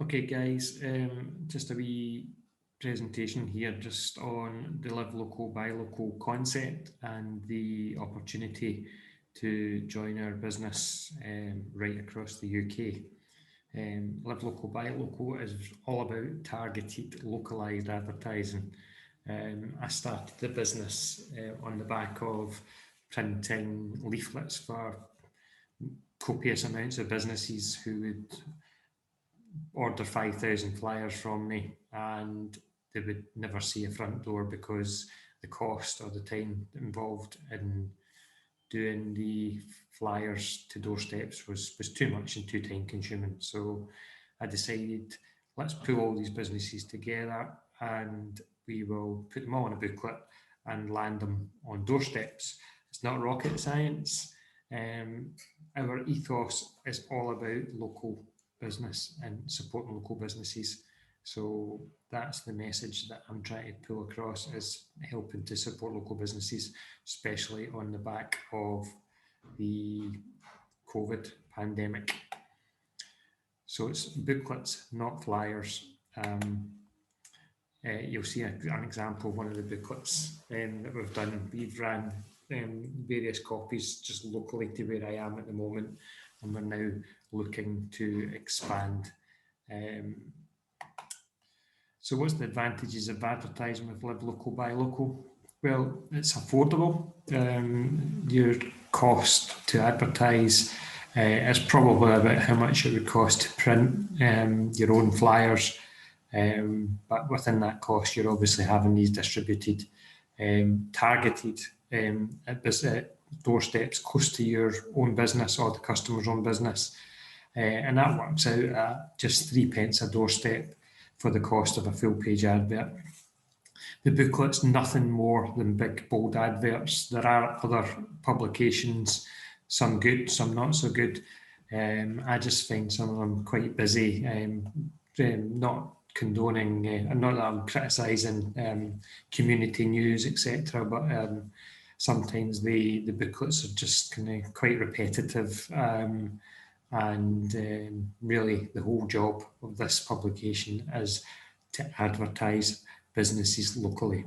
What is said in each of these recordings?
Okay guys, just a wee presentation here just on the live local, buy local concept and the opportunity to join our business right across the UK. Live local, buy local is all about targeted, localised advertising. I started the business on the back of printing leaflets for copious amounts of businesses who would order 5,000 flyers from me and they would never see a front door because the cost or the time involved in doing the flyers to doorsteps was too much and too time consuming. So I decided, let's pull all these businesses together and we will put them all in a booklet and land them on doorsteps. It's not rocket science. Our ethos is all about local business and supporting local businesses. So that's the message that I'm trying to pull across, is helping to support local businesses, especially on the back of the COVID pandemic. So it's booklets, not flyers. You'll see an example of one of the booklets that we've done. We've ran various copies just locally to where I am at the moment, and we're now looking to expand. So what's the advantages of advertising with live local, buy local? Well, it's affordable. Your cost to advertise is probably about how much it would cost to print your own flyers. But within that cost, you're obviously having these distributed, targeted at doorsteps close to your own business or the customer's own business. And that works out at just 3p a doorstep for the cost of a full page advert. The booklet's nothing more than big bold adverts. There are other publications, some good, some not so good. I just find some of them quite busy, not condoning, not that I'm criticising community news, etc., but sometimes the booklets are just kind of quite repetitive, and really the whole job of this publication is to advertise businesses locally.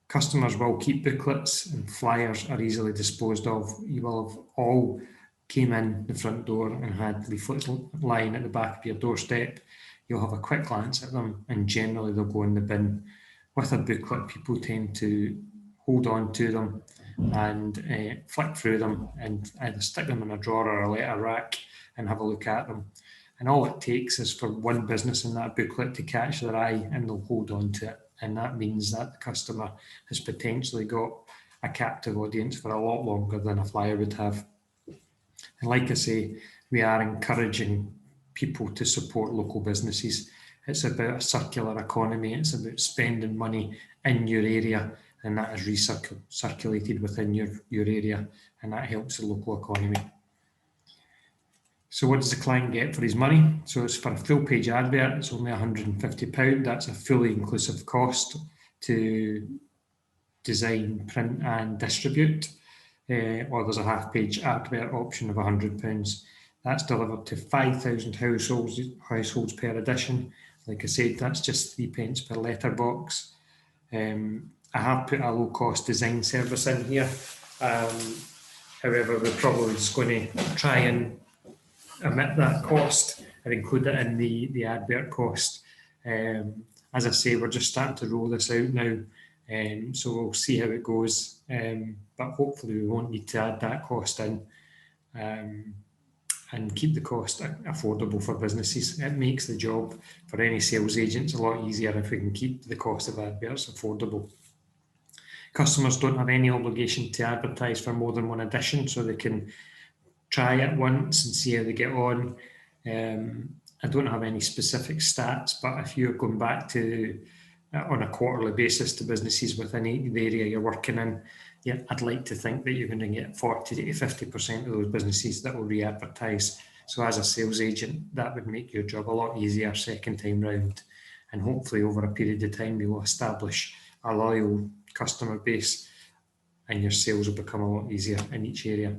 Customers will keep booklets and flyers are easily disposed of. You will have all came in the front door and had leaflets lying at the back of your doorstep. You'll have a quick glance at them and generally they'll go in the bin. With a booklet, people tend to hold on to them and flick through them and either stick them in a drawer or a letter rack and have a look at them. And all it takes is for one business in that booklet to catch their eye and they'll hold on to it. And that means that the customer has potentially got a captive audience for a lot longer than a flyer would have. And like I say, we are encouraging people to support local businesses. It's about a circular economy. It's about spending money in your area and that is recirculated within your area and that helps the local economy. So what does the client get for his money? So it's for a full page advert, it's only £150. That's a fully inclusive cost to design, print and distribute. Or there's a half page advert option of £100. That's delivered to 5,000 households per edition. Like I said, that's just 3p per letterbox. I have put a low cost design service in here. However, we're probably just going to try and omit that cost and include it in the advert cost. As I say, we're just starting to roll this out now, so we'll see how it goes, but hopefully we won't need to add that cost in and keep the cost affordable for businesses. It makes the job for any sales agents a lot easier if we can keep the cost of adverts affordable. Customers don't have any obligation to advertise for more than one edition, so they can try it once and see how they get on. I don't have any specific stats, but if you're going back to on a quarterly basis to businesses within the area you're working in, yeah, I'd like to think that you're going to get 40 to 50% of those businesses that will re-advertise. So as a sales agent, that would make your job a lot easier second time round. And hopefully over a period of time, you will establish a loyal customer base and your sales will become a lot easier in each area.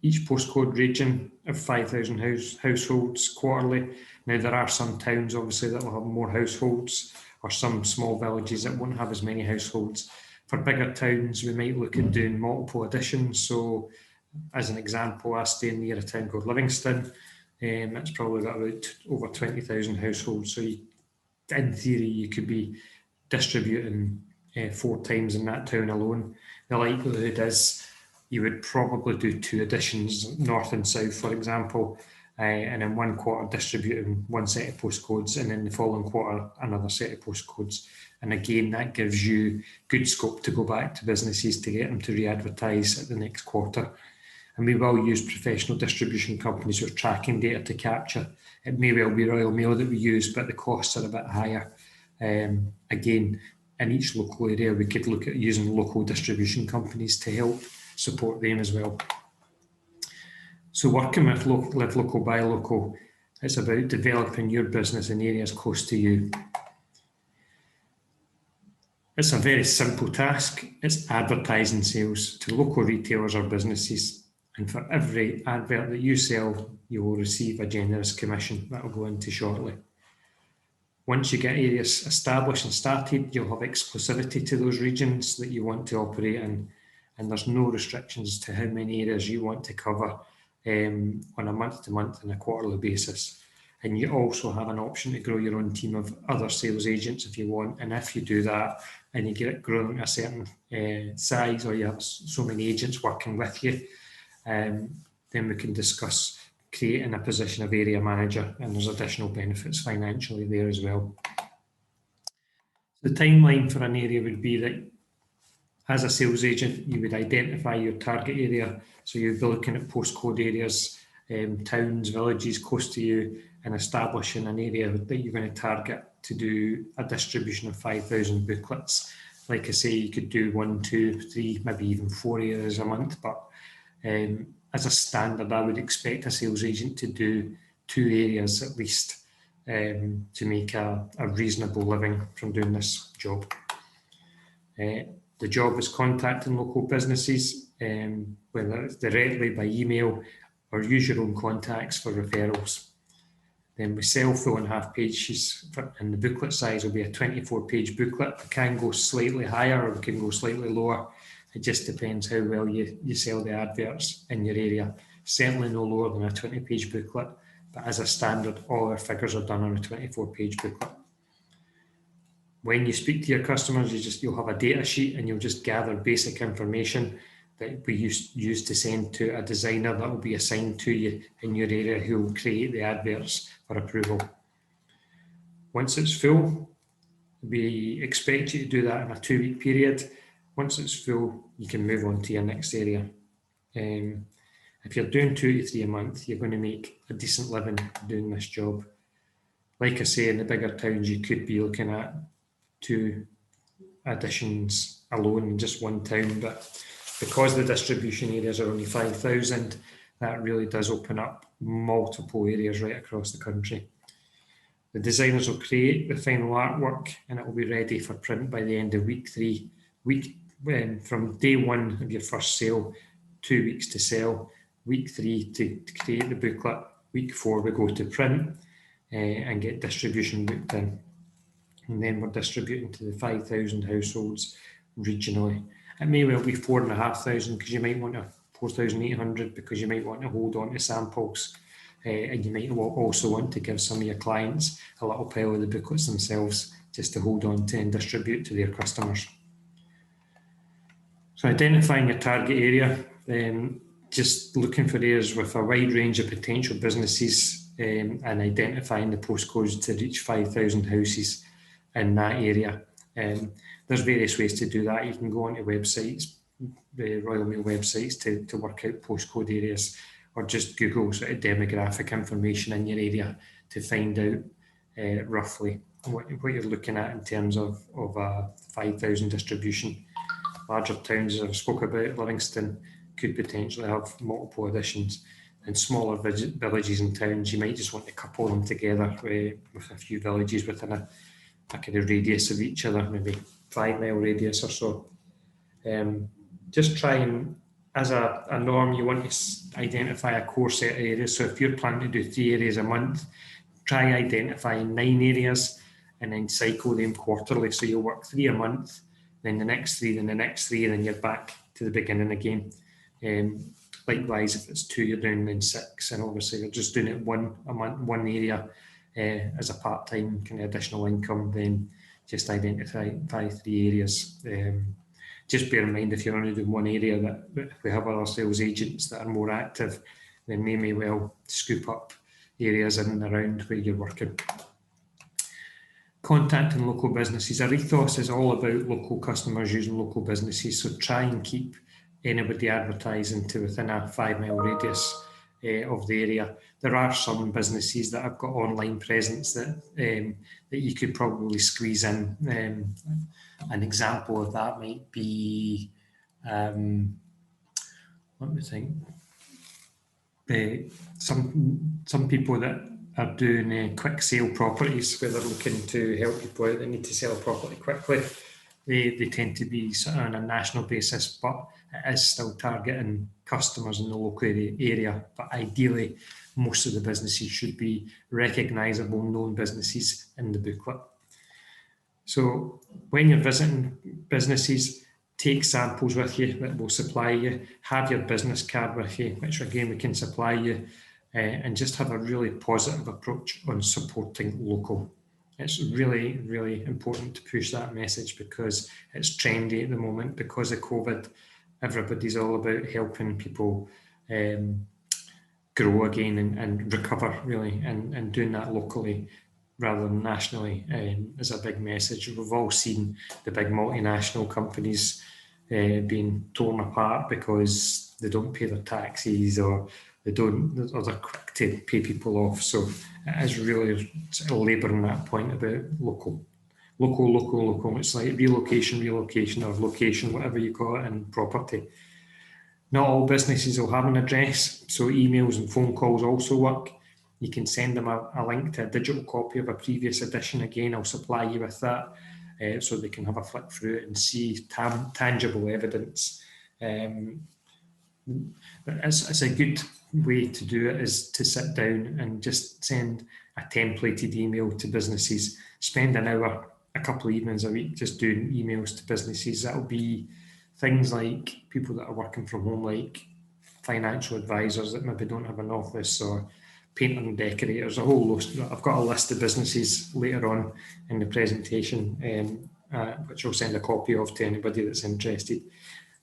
each postcode region of 5,000 households quarterly. Now, there are some towns, obviously, that will have more households, or some small villages that won't have as many households. For bigger towns, we might look at doing multiple additions. So, as an example, I stay near a town called Livingston. It's probably got about over 20,000 households. So, in theory, you could be distributing 4 times in that town alone. The likelihood is you would probably do 2 additions, north and south, for example, and in one quarter distributing 1 set of postcodes, and in the following quarter another set of postcodes. And again, that gives you good scope to go back to businesses to get them to re-advertise at the next quarter. And we will use professional distribution companies with tracking data to capture. It may well be Royal Mail that we use, but the costs are a bit higher. Again, in each local area, we could look at using local distribution companies to help support them as well. So working with Live Local, Buy Local, it's about developing your business in areas close to you. It's a very simple task. It's advertising sales to local retailers or businesses. And for every advert that you sell, you will receive a generous commission that I'll go into shortly. Once you get areas established and started, you'll have exclusivity to those regions that you want to operate in, and there's no restrictions to how many areas you want to cover on a month-to-month and a quarterly basis. And you also have an option to grow your own team of other sales agents if you want. And if you do that and you get it growing a certain size, or you have so many agents working with you, then we can discuss creating a position of area manager, and there's additional benefits financially there as well. The timeline for an area would be that as a sales agent, you would identify your target area. So you'd be looking at postcode areas, towns, villages close to you, and establishing an area that you're going to target to do a distribution of 5,000 booklets. Like I say, you could do 1, 2, 3, maybe even 4 areas a month, but as a standard, I would expect a sales agent to do 2 areas at least to make a reasonable living from doing this job. The job is contacting local businesses, whether it's directly by email or use your own contacts for referrals. Then we sell full and half pages, and the booklet size will be a 24-page booklet. It can go slightly higher or it can go slightly lower. It just depends how well you sell the adverts in your area. Certainly no lower than a 20-page booklet, but as a standard, all our figures are done on a 24-page booklet. When you speak to your customers, you'll have a data sheet, and you'll just gather basic information that we use to send to a designer that will be assigned to you in your area, who will create the adverts for approval. Once it's full, we expect you to do that in a 2-week period. Once it's full, you can move on to your next area. If you're doing 2 to 3 a month, you're going to make a decent living doing this job. Like I say, in the bigger towns, you could be looking at 2 additions alone in just one town, but because the distribution areas are only 5,000, that really does open up multiple areas right across the country. The designers will create the final artwork, and it will be ready for print by the end of week 3. From day 1 of your first sale, 2 weeks to sell, week 3 to create the booklet, week 4 we go to print and get distribution booked in. And then we're distributing to the 5,000 households regionally. It may well be 4,500 because you might want to 4,800 because you might want to hold on to samples, and you might also want to give some of your clients a little pile of the booklets themselves just to hold on to and distribute to their customers. So identifying your target area, just looking for areas with a wide range of potential businesses, and identifying the postcodes to reach 5,000 houses in that area. There's various ways to do that. You can go onto websites, the Royal Mail websites, to work out postcode areas, or just Google sort of demographic information in your area to find out roughly what you're looking at in terms of a 5,000 distribution. Larger towns, as I spoke about, Livingston could potentially have multiple additions. In smaller villages and towns, you might just want to couple them together with a few villages within a kind of radius of each other, maybe 5-mile radius or so. Just try and as a norm, you want to identify a core set of areas. So if you're planning to do 3 areas a month, try identifying 9 areas and then cycle them quarterly. So you'll work 3 a month, then the next 3, then the next 3, and then you're back to the beginning again. Likewise, if it's 2, you're doing then 6, and obviously you're just doing it 1 a month, 1 area as a part-time kind of additional income, then just identify 3 areas. Just bear in mind, if you're only doing 1 area, that we have other sales agents that are more active, then they may well scoop up areas in and around where you're working. Contacting local businesses. Our ethos is all about local customers using local businesses, so try and keep anybody advertising to within a 5-mile radius of the area. There are some businesses that have got online presence that you could probably squeeze in. An example of that might be, let me think, some people that are doing quick sale properties where they're looking to help people out that need to sell a property quickly. They tend to be sort of on a national basis, but it is still targeting customers in the local area. But ideally, most of the businesses should be recognisable, known businesses in the booklet. So when you're visiting businesses, take samples with you that will supply you. Have your business card with you, which again we can supply you, and just have a really positive approach on supporting local. It's really, really important to push that message because it's trendy at the moment. Because of COVID, everybody's all about helping people grow again and recover, really, and doing that locally rather than nationally is a big message. We've all seen the big multinational companies being torn apart because they don't pay their taxes or they're quick to pay people off. So it is really labouring that point about local. It's like relocation, or location, whatever you call it in property. Not all businesses will have an address, so emails and phone calls also work. You can send them a link to a digital copy of a previous edition. Again, I'll supply you with that so they can have a flick through it and see tangible evidence. It's a good way to do it is to sit down and just send a templated email to businesses. Spend an hour, a couple of evenings a week just doing emails to businesses. That'll be things like people that are working from home, like financial advisors that maybe don't have an office, or painter and decorators, a whole list. I've got a list of businesses later on in the presentation, which I'll send a copy of to anybody that's interested.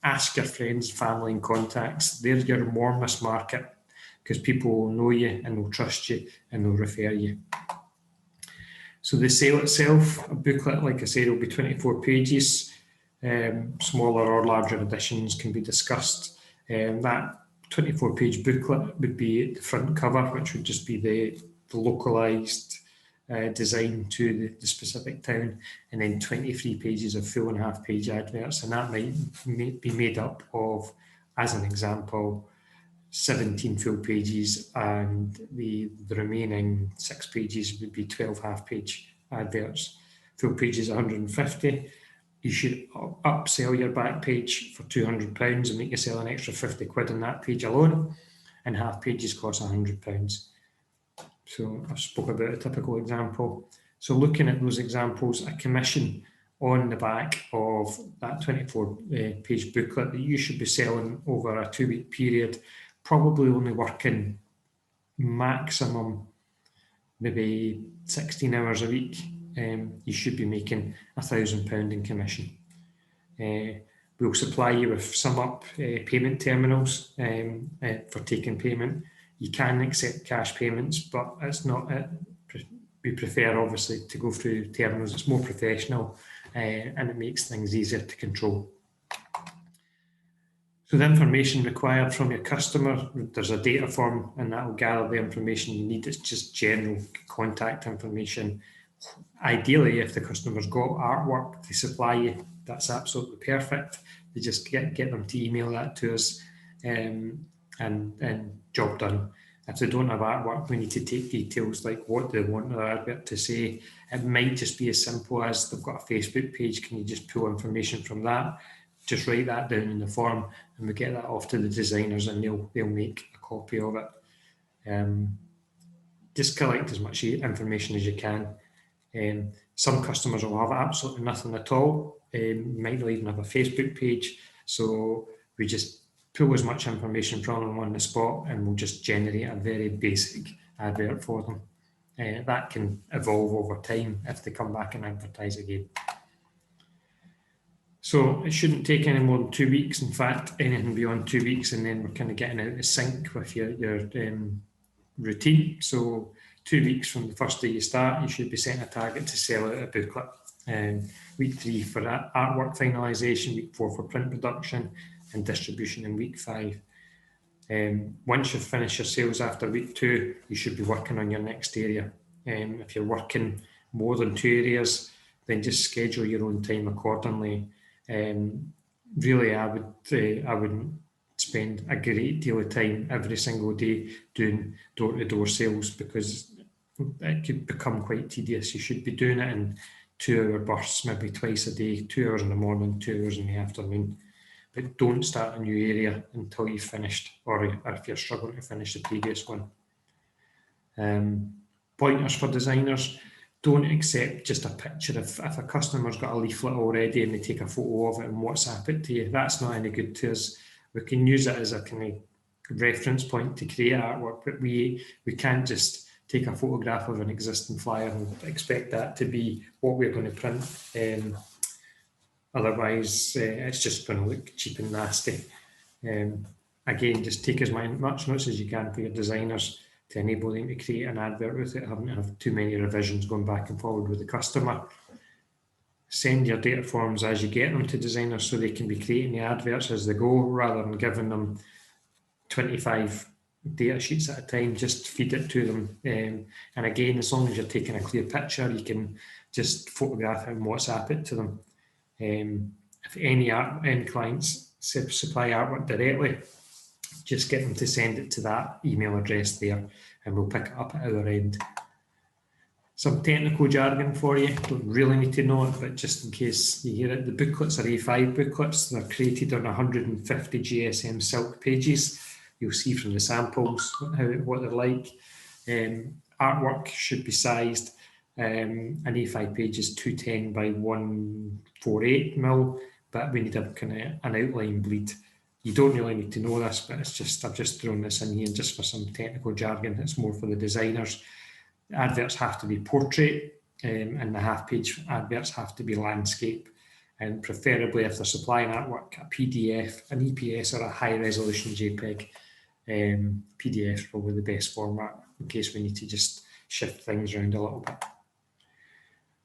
Ask your friends, family and contacts. They're your warmest market because people will know you and will trust you and will refer you. So the sale itself, a booklet, like I said, will be 24 pages. Smaller or larger editions can be discussed. That 24-page booklet would be the front cover, which would just be the localised design to the specific town, and then 23 pages of full and half-page adverts, and that might be made up of, as an example, 17 full pages, and the remaining 6 pages would be 12 half-page adverts. Full page is 150. You should upsell your back page for £200 and make you sell an extra 50 quid on that page alone, and half pages cost £100. So I've spoke about a typical example. So looking at those examples, a commission on the back of that 24-page booklet that you should be selling over a 2-week period, probably only working maximum maybe 16 hours a week. You should be making £1,000 in commission. We'll supply you with SumUp payment terminals for taking payment. You can accept cash payments, but it's not. We prefer, obviously, to go through terminals. It's more professional and it makes things easier to control. So the information required from your customer, there's a data form and that will gather the information you need. It's just general contact information. Ideally, if the customer's got artwork to supply you, that's absolutely perfect. They just get them to email that to us and job done. If they don't have artwork, we need to take details like what they want their advert to say. It might just be as simple as they've got a Facebook page. Can you just pull information from that? just write that down in the form, and we get that off to the designers, and they'll make a copy of it. Just collect as much information as you can. Some customers will have absolutely nothing at all. Might not even have a Facebook page, so we just pull as much information from them on the spot, and we'll just generate a very basic advert for them. That can evolve over time if they come back and advertise again. So it shouldn't take any more than 2 weeks. In fact, anything beyond 2 weeks, and then we're kind of getting out of sync with your routine. So 2 weeks from the first day you start, you should be setting a target to sell out a booklet. Week 3 for artwork finalisation, week 4 for print production, and distribution in week 5. Once you've finished your sales after week 2, you should be working on your next area. If you're working more than 2 areas, then just schedule your own time accordingly. Really, I wouldn't spend a great deal of time every single day doing door-to-door sales, because it could become quite tedious. You should be doing it in 2-hour bursts, maybe twice a day, 2 hours in the morning, 2 hours in the afternoon. But don't start a new area until you've finished, or if you're struggling to finish the previous one. Pointers for designers: don't accept just a picture. If a customer's got a leaflet already and they take a photo of it and WhatsApp it to you, that's not any good to us. We can use it as a kind of reference point to create artwork, but we can't just take a photograph of an existing flyer and expect that to be what we're going to print. Otherwise, it's just going to look cheap and nasty. Again, just take as much notes as you can for your designers to enable them to create an advert without having to have too many revisions going back and forward with the customer. Send your data forms as you get them to designers, so they can be creating the adverts as they go, rather than giving them 25 data sheets at a time. Just feed it to them. And again, as long as you're taking a clear picture, you can just photograph it and WhatsApp it to them. If any clients supply artwork directly, just get them to send it to that email address there, and we'll pick it up at our end. Some technical jargon for you. Don't really need to know it, but just in case you hear it, the booklets are A5 booklets. They're created on 150 GSM silk pages. You'll see from the samples what they're like. Artwork should be sized. An A5 page is 210 by 148 mil, but we need a kind of an outline bleed. You don't really need to know this, but it's just, I've just thrown this in here just for some technical jargon. It's more for the designers. Adverts have to be portrait, and the half-page adverts have to be landscape, and preferably, if they're supplying artwork, a PDF, an EPS, or a high-resolution JPEG. PDF is probably the best format in case we need to just shift things around a little bit.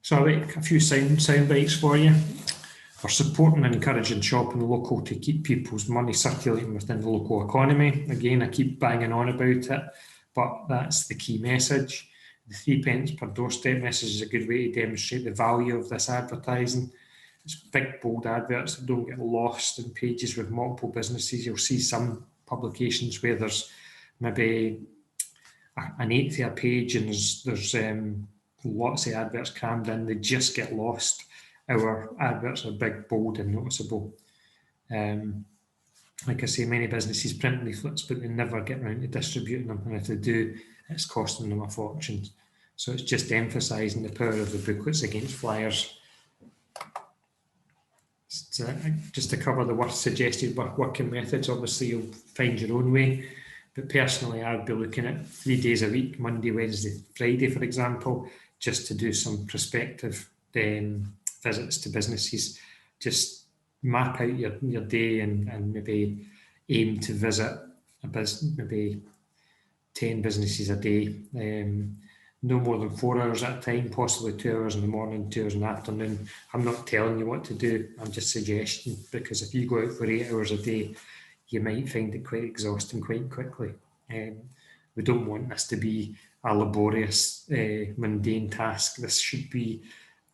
So I'll make a few sound bites for you. We're supporting and encouraging shopping local to keep people's money circulating within the local economy. Again, I keep banging on about it, but that's the key message. The 3 pence per doorstep message is a good way to demonstrate the value of this advertising. It's big, bold adverts that don't get lost in pages with multiple businesses. You'll see some publications where there's maybe an eighth of a page and there's lots of adverts crammed in. They just get lost. Our adverts are big, bold, and noticeable. Like I say, many businesses print leaflets, but they never get around to distributing them, and if they do, it's costing them a fortune. So it's just emphasising the power of the booklets against flyers. So just to cover the suggested working methods, obviously you'll find your own way, but personally I'd be looking at 3 days a week, Monday, Wednesday, Friday, for example, just to do some prospective visits to businesses. Just map out your day and maybe aim to visit maybe 10 businesses a day. No more than 4 hours at a time, possibly 2 hours in the morning, 2 hours in the afternoon. I'm not telling you what to do, I'm just suggesting, because if you go out for 8 hours a day, you might find it quite exhausting quite quickly. We don't want this to be a laborious, mundane task. This should be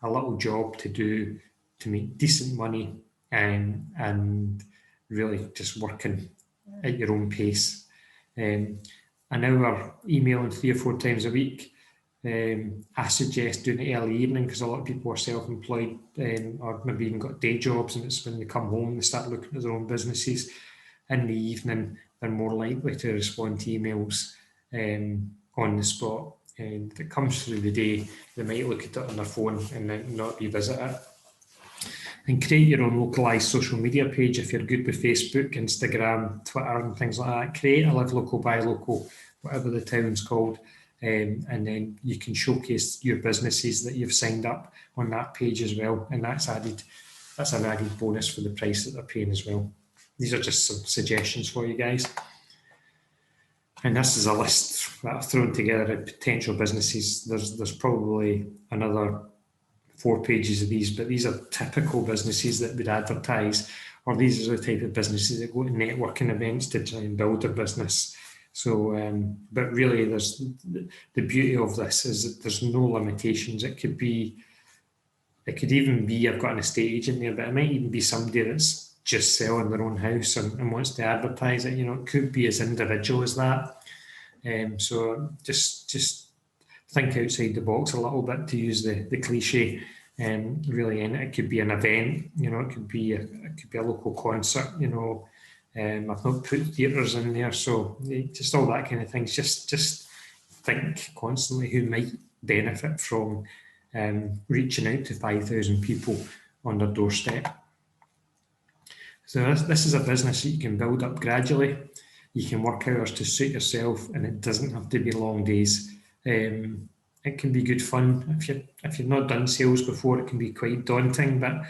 a little job to do to make decent money, and really just working at your own pace. An hour emailing 3 or 4 times a week I suggest doing it early evening because a lot of people are self-employed or maybe even got day jobs, and it's when they come home they start looking at their own businesses. In the evening, they're more likely to respond to emails on the spot. And if it comes through the day, they might look at it on their phone and then not revisit it. And create your own localised social media page if you're good with Facebook, Instagram, Twitter and things like that. Create a live local, buy local, whatever the town's called, and then you can showcase your businesses that you've signed up on that page as well, and that's an added bonus for the price that they're paying as well. These are just some suggestions for you guys. And this is a list that I've thrown together of potential businesses. There's probably another 4 pages of these, but these are typical businesses that would advertise, or these are the type of businesses that go to networking events to try and build their business. So, but really, there's the beauty of this is that there's no limitations. It could even be I've got an estate agent there, but it might even be somebody that's just selling their own house and wants to advertise it. It could be as individual as that. So just think outside the box a little bit, to use the cliche. Really, and it could be an event. It could be a local concert. I've not put theatres in there, so just all that kind of things. Just think constantly who might benefit from reaching out to 5,000 people on their doorstep. So this is a business that you can build up gradually. You can work hours to suit yourself, and it doesn't have to be long days. It can be good fun. If you've not done sales before, it can be quite daunting, but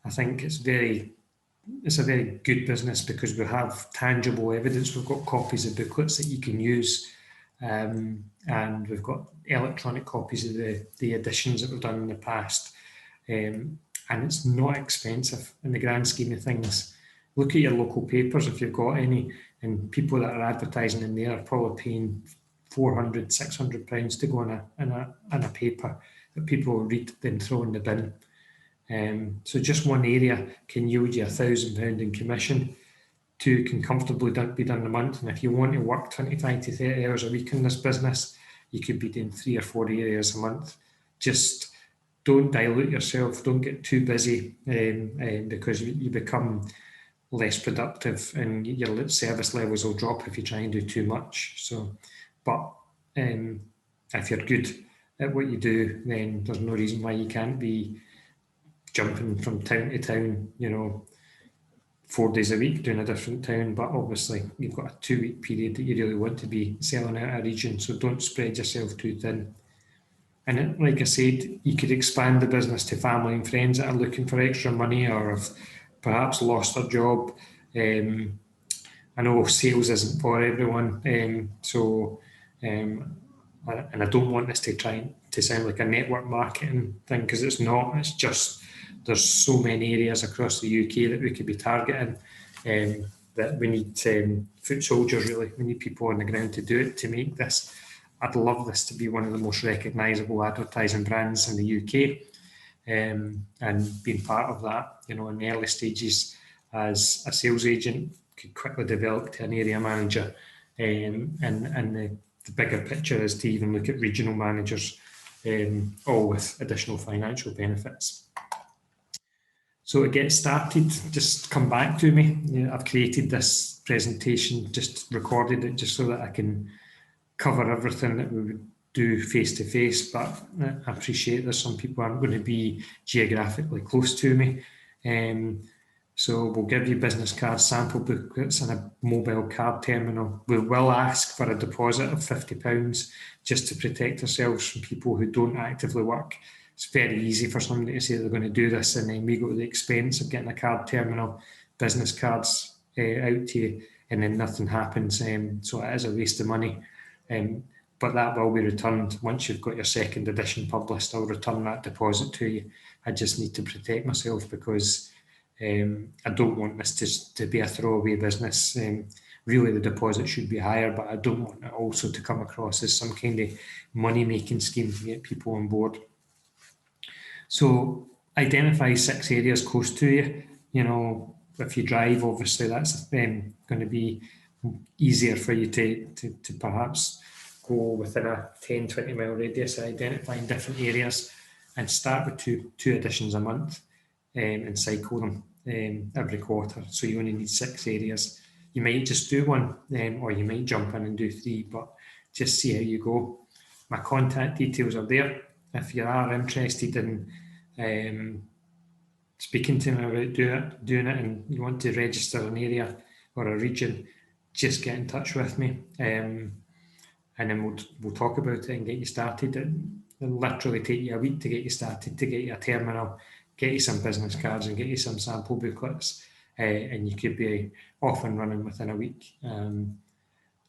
I think it's a very good business because we have tangible evidence. We've got copies of booklets that you can use, and we've got electronic copies of the editions that we've done in the past, and it's not expensive in the grand scheme of things. Look at your local papers if you've got any, and people that are advertising in there are probably paying £400, £600 to go in a paper that people will read, then throw in the bin. So just one area can yield you £1,000 in commission. 2 can comfortably be done in a month. And if you want to work 25 to 30 hours a week in this business, you could be doing 3 or 4 areas a month. Just don't dilute yourself. Don't get too busy because you become less productive and your service levels will drop if you try and do too much. But if you're good at what you do, then there's no reason why you can't be jumping from town to town, 4 days a week doing a different town. But obviously you've got a 2-week period that you really want to be selling out a region, so don't spread yourself too thin. And like I said, you could expand the business to family and friends that are looking for extra money or have perhaps lost their job. I know sales isn't for everyone, and I don't want this to try to sound like a network marketing thing, because it's not. It's just there's so many areas across the UK that we could be targeting, that we need foot soldiers, really. We need people on the ground to do it, to make this. I'd love this to be one of the most recognisable advertising brands in the UK, and being part of that, in the early stages as a sales agent, could quickly develop to an area manager, and the bigger picture is to even look at regional managers, all with additional financial benefits. So to get started, just come back to me. I've created this presentation, just recorded it just so that I can cover everything that we would do face to face, but I appreciate there's some people aren't going to be geographically close to me. So we'll give you business cards, sample booklets and a mobile card terminal. We will ask for a deposit of £50 just to protect ourselves from people who don't actively work. It's very easy for somebody to say they're going to do this and then we go to the expense of getting a card terminal, business cards out to you, and then nothing happens. So it is a waste of money. But that will be returned once you've got your second edition published. I'll return that deposit to you. I just need to protect myself because I don't want this to be a throwaway business. Really, the deposit should be higher, but I don't want it also to come across as some kind of money-making scheme to get people on board. So identify 6 areas close to you. If you drive, obviously that's going to be easier for you to perhaps go within a 10-20 mile radius, identifying different areas, and start with two editions a month, and cycle them every quarter. So you only need 6 areas. You might just do one, or you might jump in and do 3, but just see how you go. My contact details are there. If you are interested in speaking to me about doing it and you want to register an area or a region, just get in touch with me, and then we'll talk about it and get you started. It'll literally take you a week to get you started, to get you a terminal, get you some business cards and get you some sample booklets, and you could be off and running within a week.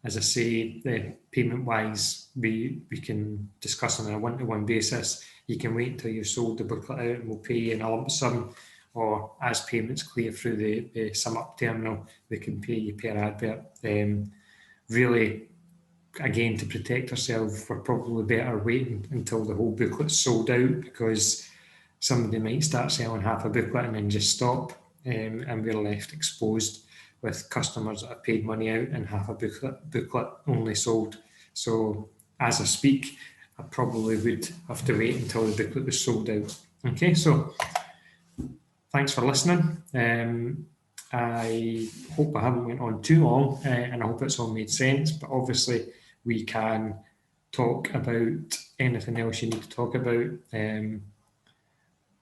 As I say, payment-wise, we can discuss on a one-to-one basis. You can wait until you've sold the booklet out and we'll pay you in a lump sum, or as payments clear through the SumUp terminal, we can pay you per advert. Really, again, to protect ourselves, we're probably better waiting until the whole booklet's sold out, because somebody might start selling half a booklet and then just stop, and we're left exposed with customers that have paid money out and half a booklet only sold. So as I speak, I probably would have to wait until the booklet was sold out. Okay, so thanks for listening. I hope I haven't went on too long, and I hope it's all made sense, but obviously we can talk about anything else you need to talk about,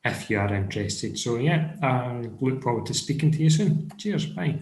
if you are interested. So yeah, I look forward to speaking to you soon. Cheers, bye.